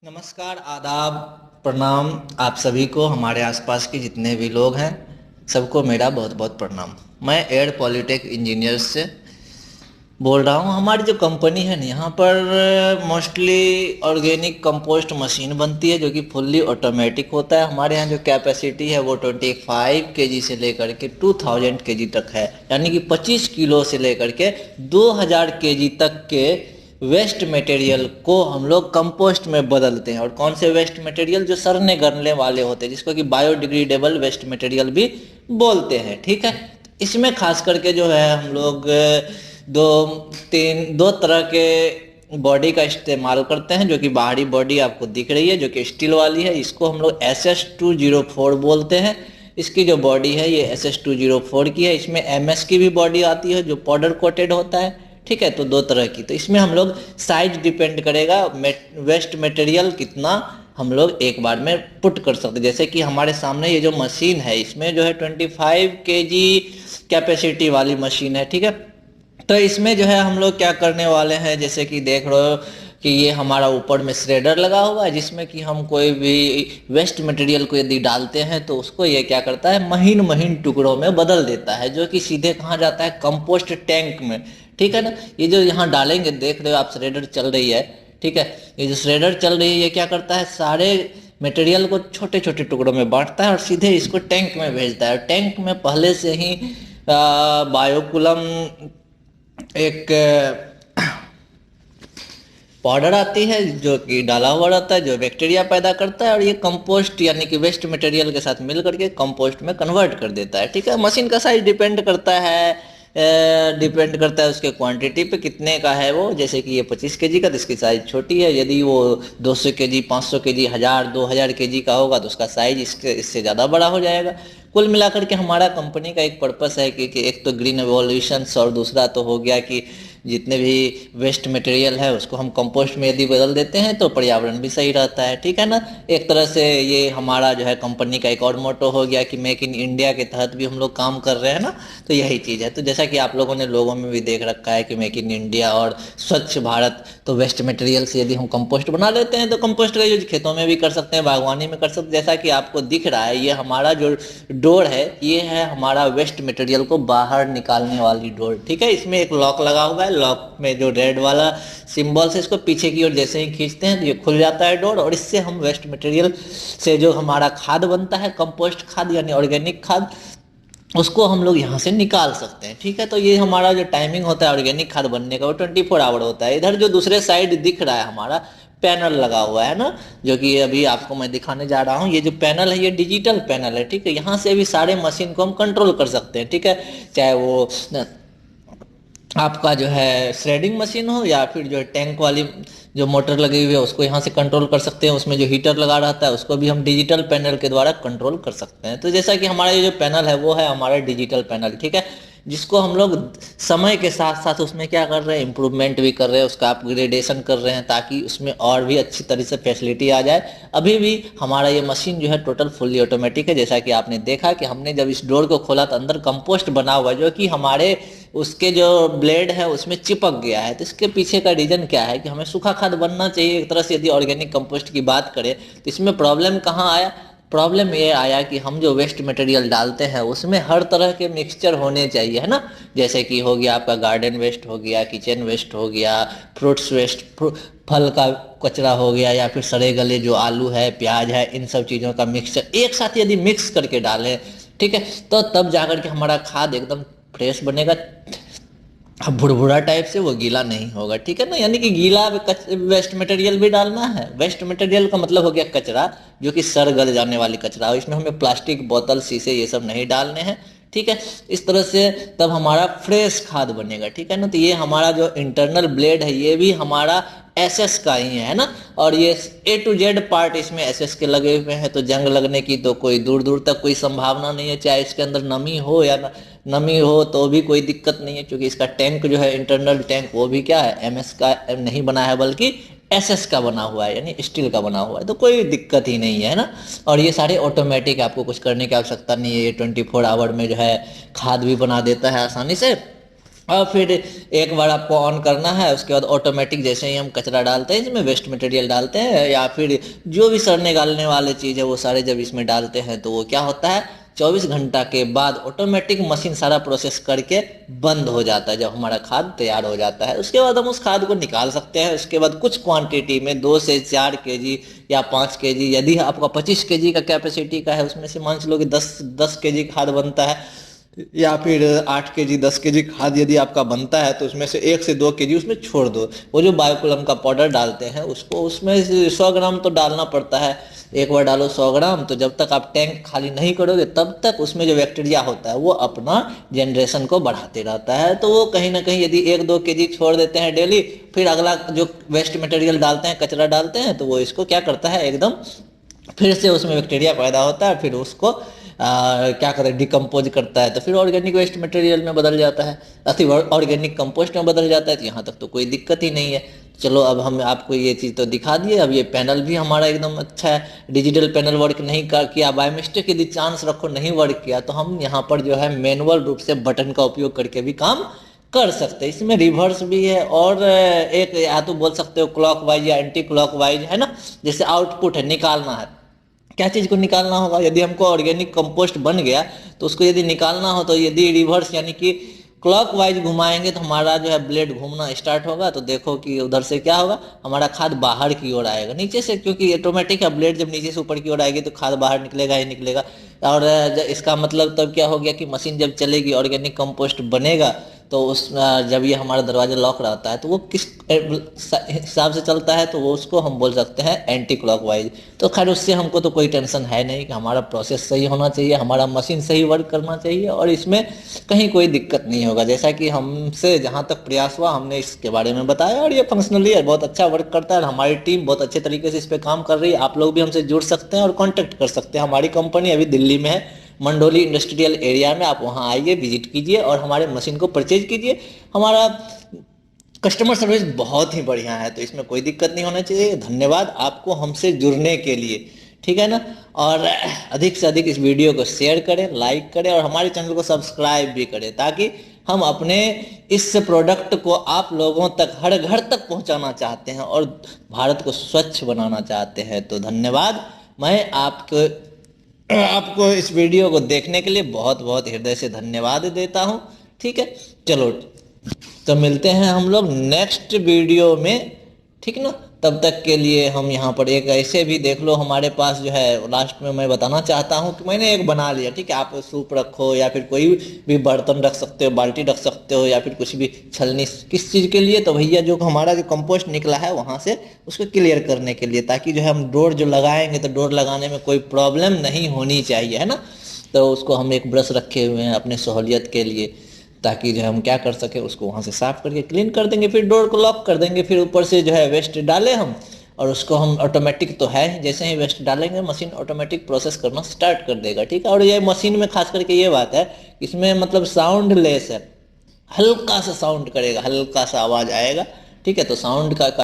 नमस्कार, आदाब, प्रणाम आप सभी को। हमारे आसपास के जितने भी लोग हैं सबको मेरा बहुत बहुत प्रणाम। मैं एयर पॉलिटेक इंजीनियर से बोल रहा हूँ। हमारी जो कंपनी है ना, यहाँ पर मोस्टली ऑर्गेनिक कंपोस्ट मशीन बनती है जो कि फुल्ली ऑटोमेटिक होता है। हमारे यहाँ जो कैपेसिटी है वो 25 केजी से लेकर के 2000 केजी तक है, यानी कि 25 किलो से लेकर के 2000 केजी तक के वेस्ट मटेरियल को हम लोग कंपोस्ट में बदलते हैं। और कौन से वेस्ट मटेरियल? जो सड़ने गलने वाले होते हैं, जिसको कि बायोडिग्रेडेबल वेस्ट मटेरियल भी बोलते हैं। ठीक है, इसमें खास करके जो है हम लोग दो तरह के बॉडी का इस्तेमाल करते हैं। जो कि बाहरी बॉडी आपको दिख रही है जो कि स्टील वाली है, इसको हम लोग SS204 बोलते हैं। इसकी जो बॉडी है ये SS204 की है। इसमें MS की भी बॉडी आती है जो पाउडर कोटेड होता है। ठीक है, तो दो तरह की। तो इसमें हम लोग साइज डिपेंड करेगा वेस्ट मटेरियल कितना हम लोग एक बार में पुट कर सकते हैं। जैसे कि हमारे सामने ये जो मशीन है इसमें जो है 25 केजी कैपेसिटी वाली मशीन है। ठीक है, तो इसमें जो है हम लोग क्या करने वाले हैं, जैसे कि देख रहे हो कि ये हमारा ऊपर में श्रेडर लगा हुआ है, जिसमें कि हम कोई भी वेस्ट मटेरियल को यदि डालते हैं तो उसको ये क्या करता है, महीन महीन टुकड़ों में बदल देता है, जो कि सीधे कहाँ जाता है, कंपोस्ट टैंक में। ठीक है ना, ये जो यहाँ डालेंगे, देख रहे हो आप श्रेडर चल रही है। ठीक है, ये जो श्रेडर चल रही है ये क्या करता है, सारे मटेरियल को छोटे छोटे टुकड़ों में बांटता है और सीधे इसको टैंक में भेजता है। टैंक में पहले से ही बायोकुलम एक पाउडर आती है जो कि डाला हुआ रहता है, जो बैक्टीरिया पैदा करता है और ये कंपोस्ट यानी कि वेस्ट मटेरियल के साथ मिल करके कंपोस्ट में कन्वर्ट कर देता है। ठीक है, मशीन का साइज डिपेंड करता है उसके क्वांटिटी पे, कितने का है वो। जैसे कि ये 25 केजी का, तो इसकी साइज छोटी है। यदि वो 200 केजी, 500 केजी, 1000, 2000 केजी का होगा तो उसका साइज इससे ज़्यादा बड़ा हो जाएगा। कुल मिलाकर के हमारा कंपनी का एक पर्पस है कि एक तो ग्रीन एवोल्यूशन, और दूसरा तो हो गया कि जितने भी वेस्ट मटेरियल है उसको हम कंपोस्ट में यदि बदल देते हैं तो पर्यावरण भी सही रहता है। ठीक है ना, एक तरह से ये हमारा जो है कंपनी का एक और मोटो हो गया कि मेक इन इंडिया के तहत भी हम लोग काम कर रहे हैं ना, तो यही चीज़ है। तो जैसा कि आप लोगों ने लोगों में भी देख रखा है कि मेक इन इंडिया और स्वच्छ भारत, तो वेस्ट मटेरियल से यदि हम कंपोस्ट बना लेते हैं तो कंपोस्ट का यूज खेतों में भी कर सकते हैं, बागवानी में कर सकते हैं। जैसा कि आपको दिख रहा है, ये हमारा जो डोर है ये है हमारा वेस्ट मटेरियल को बाहर निकालने वाली डोर। ठीक है, इसमें एक लॉक लगा हुआ है, लॉक में जो रेड वाला सिंबल से इसको पीछे की ओर जैसे ही खींचते हैं तो ये खुल जाता है डोर, और इससे हम वेस्ट मटेरियल से जो हमारा खाद बनता है, कंपोस्ट खाद यानी ऑर्गेनिक खाद, उसको हम लोग यहाँ से निकाल सकते हैं। ठीक है, तो ये हमारा जो टाइमिंग होता है ऑर्गेनिक खाद बनने का वो 24 आवर होता है। इधर जो दूसरे साइड दिख रहा है हमारा पैनल लगा हुआ है ना, जो कि अभी आपको मैं दिखाने जा रहा हूँ। ये जो पैनल है ये डिजिटल पैनल है। ठीक है, यहाँ से भी सारे मशीन को हम कंट्रोल कर सकते हैं। ठीक है, चाहे वो आपका जो है श्रेडिंग मशीन हो या फिर जो टैंक वाली जो मोटर लगी हुई है उसको यहाँ से कंट्रोल कर सकते हैं। उसमें जो हीटर लगा रहता है उसको भी हम डिजिटल पैनल के द्वारा कंट्रोल कर सकते हैं। तो जैसा कि हमारा ये जो पैनल है वो है हमारा डिजिटल पैनल। ठीक है, जिसको हम लोग समय के साथ साथ उसमें क्या कर रहे हैं, इम्प्रूवमेंट भी कर रहे हैं, उसका अपग्रेडेशन कर रहे हैं ताकि उसमें और भी अच्छी तरह से फैसिलिटी आ जाए। अभी भी हमारा ये मशीन जो है टोटल फुल्ली ऑटोमेटिक है। जैसा कि आपने देखा कि हमने जब इस डोर को खोला तो अंदर कंपोस्ट बना हुआ है जो कि हमारे उसके जो ब्लेड है उसमें चिपक गया है। तो इसके पीछे का रीजन क्या है कि हमें सूखा खाद बनना चाहिए एक तरह से। यदि ऑर्गेनिक कंपोस्ट की बात करें तो इसमें प्रॉब्लम कहाँ आया, प्रॉब्लम ये आया कि हम जो वेस्ट मटेरियल डालते हैं उसमें हर तरह के मिक्सचर होने चाहिए, है ना। जैसे कि हो गया आपका गार्डन वेस्ट हो गया, किचन वेस्ट हो गया, फ्रूट्स वेस्ट, फल का कचरा हो गया, या फिर सड़े गले जो आलू है, प्याज है, इन सब चीज़ों का मिक्सचर एक साथ यदि मिक्स करके डालें, ठीक है, तो तब जाकर के हमारा खाद एकदम फ्रेश बनेगा, भुरभुरा टाइप से, वो गीला नहीं होगा। ठीक है ना, यानी कि गीला वेस्ट मटेरियल भी डालना है। वेस्ट मटेरियल का मतलब हो गया कचरा, जो कि सड़ गल जाने वाली कचरा हो। इसमें हमें प्लास्टिक, बोतल, शीशे ये सब नहीं डालने हैं। ठीक है, इस तरह से तब हमारा फ्रेश खाद बनेगा। ठीक है ना, तो ये हमारा जो इंटरनल ब्लेड है ये भी हमारा SS का ही है ना, और ये A to Z पार्ट इसमें SS के लगे हुए हैं। तो जंग लगने की तो कोई दूर दूर तक कोई संभावना नहीं है, चाहे इसके अंदर नमी हो या नमी हो तो भी कोई दिक्कत नहीं है, क्योंकि इसका टैंक जो है इंटरनल टैंक वो भी क्या है, MS का नहीं बना है बल्कि SS का बना हुआ है, यानी स्टील का बना हुआ है। तो कोई दिक्कत ही नहीं है ना। और ये सारे ऑटोमेटिक, आपको कुछ करने की आवश्यकता नहीं है। ये 24 आवर में जो है खाद भी बना देता है आसानी से, और फिर एक बार आपको ऑन करना है, उसके बाद ऑटोमेटिक जैसे ही हम कचरा डालते हैं इसमें, वेस्ट मटेरियल डालते हैं या फिर जो भी सड़ने गालने वाले चीज़ है वो सारे जब इसमें डालते हैं तो वो क्या होता है 24 घंटा के बाद ऑटोमेटिक मशीन सारा प्रोसेस करके बंद हो जाता है। जब हमारा खाद तैयार हो जाता है उसके बाद हम उस खाद को निकाल सकते हैं। उसके बाद कुछ क्वांटिटी में 2 से 4 केजी या 5 केजी, यदि आपका 25 केजी का कैपेसिटी का है उसमें से मान लो कि 10 केजी खाद बनता है, या फिर 8 केजी 10 केजी खाद यदि आपका बनता है तो उसमें से 1 से 2 केजी उसमें छोड़ दो। वो जो बायोकुलम का पाउडर डालते हैं उसको उसमें 100 ग्राम तो डालना पड़ता है। एक बार डालो 100 ग्राम, तो जब तक आप टैंक खाली नहीं करोगे तब तक उसमें जो बैक्टीरिया होता है वो अपना जनरेशन को बढ़ाते रहता है। तो वो कहीं ना कहीं यदि 1-2 केजी छोड़ देते हैं डेली, फिर अगला जो वेस्ट मटेरियल डालते हैं, कचरा डालते हैं, तो वो इसको क्या करता है एकदम फिर से उसमें बैक्टीरिया पैदा होता है, फिर उसको क्या कहते हैं डिकम्पोज करता है, तो फिर ऑर्गेनिक वेस्ट मटेरियल में बदल जाता है, अति ऑर्गेनिक कंपोस्ट में बदल जाता है। तो यहाँ तक तो कोई दिक्कत ही नहीं है। चलो अब हम आपको ये चीज़ तो दिखा दिए। अब ये पैनल भी हमारा एकदम अच्छा है, डिजिटल पैनल वर्क नहीं किया, बाय मिस्टेक यदि चांस रखो नहीं वर्क किया तो हम यहाँ पर जो है मैनुअल रूप से बटन का उपयोग करके भी काम कर सकते हैं। इसमें रिवर्स भी है और एक या तो बोल सकते हो क्लॉकवाइज या एंटी क्लॉकवाइज, है ना। जैसे आउटपुट है, निकालना है, क्या चीज़ को निकालना होगा, यदि हमको ऑर्गेनिक कंपोस्ट बन गया तो उसको यदि निकालना हो तो यदि रिवर्स यानी कि क्लॉकवाइज घुमाएंगे तो हमारा जो है ब्लेड घूमना स्टार्ट होगा। तो देखो कि उधर से क्या होगा, हमारा खाद बाहर की ओर आएगा नीचे से, क्योंकि ऑटोमेटिक है, ब्लेड जब नीचे से ऊपर की ओर आएगी तो खाद बाहर निकलेगा ही निकलेगा। और इसका मतलब तब क्या हो गया कि मशीन जब चलेगी ऑर्गेनिक कंपोस्ट बनेगा तो उस जब ये हमारा दरवाजा लॉक रहता है तो वो किस हिसाब से चलता है, तो वो उसको हम बोल सकते हैं एंटी क्लॉकवाइज। तो खैर उससे हमको तो कोई टेंशन है नहीं कि हमारा प्रोसेस सही होना चाहिए, हमारा मशीन सही वर्क करना चाहिए और इसमें कहीं कोई दिक्कत नहीं होगा। जैसा कि हमसे जहाँ तक प्रयास हुआ हमने इसके बारे में बताया और ये फंक्शनली बहुत अच्छा वर्क करता है। हमारी टीम बहुत अच्छे तरीके से इस पर काम कर रही है। आप लोग भी हमसे जुड़ सकते हैं और कॉन्टेक्ट कर सकते हैं। हमारी कंपनी अभी दिल्ली में है, मंडोली इंडस्ट्रियल एरिया में। आप वहां आइए, विजिट कीजिए और हमारे मशीन को परचेज कीजिए। हमारा कस्टमर सर्विस बहुत ही बढ़िया है, तो इसमें कोई दिक्कत नहीं होना चाहिए। धन्यवाद आपको हमसे जुड़ने के लिए, ठीक है ना। और अधिक से अधिक इस वीडियो को शेयर करें, लाइक करें और हमारे चैनल को सब्सक्राइब भी करें, ताकि हम अपने इस प्रोडक्ट को आप लोगों तक, हर घर तक पहुंचाना चाहते हैं और भारत को स्वच्छ बनाना चाहते हैं। तो धन्यवाद। मैं आपको इस वीडियो को देखने के लिए बहुत बहुत हृदय से धन्यवाद देता हूँ, ठीक है। चलो तो मिलते हैं हम लोग नेक्स्ट वीडियो में, ठीक ना। तब तक के लिए हम यहाँ पर एक ऐसे भी देख लो, हमारे पास जो है लास्ट में मैं बताना चाहता हूँ कि मैंने एक बना लिया, ठीक है। आप सूप रखो या फिर कोई भी बर्तन रख सकते हो, बाल्टी रख सकते हो या फिर कुछ भी छलनी, किस चीज़ के लिए, तो भैया जो हमारा जो कंपोस्ट निकला है वहाँ से उसको क्लियर करने के लिए, ताकि जो है हम डोर जो लगाएंगे तो डोर लगाने में कोई प्रॉब्लम नहीं होनी चाहिए, है ना। तो उसको हम एक ब्रश रखे हुए हैं अपने सहूलियत के लिए, ताकि जो है हम क्या कर सके उसको वहाँ से साफ करके क्लीन कर देंगे, फिर डोर को लॉक कर देंगे। फिर ऊपर से जो है वेस्ट डाले हम, और उसको हम ऑटोमेटिक तो है, जैसे ही वेस्ट डालेंगे मशीन ऑटोमेटिक प्रोसेस करना स्टार्ट कर देगा, ठीक है। और ये मशीन में खास करके ये बात है, इसमें मतलब साउंड लेस है, हल्का सा साउंड करेगा, हल्का सा आवाज़ आएगा, ठीक है। तो साउंड का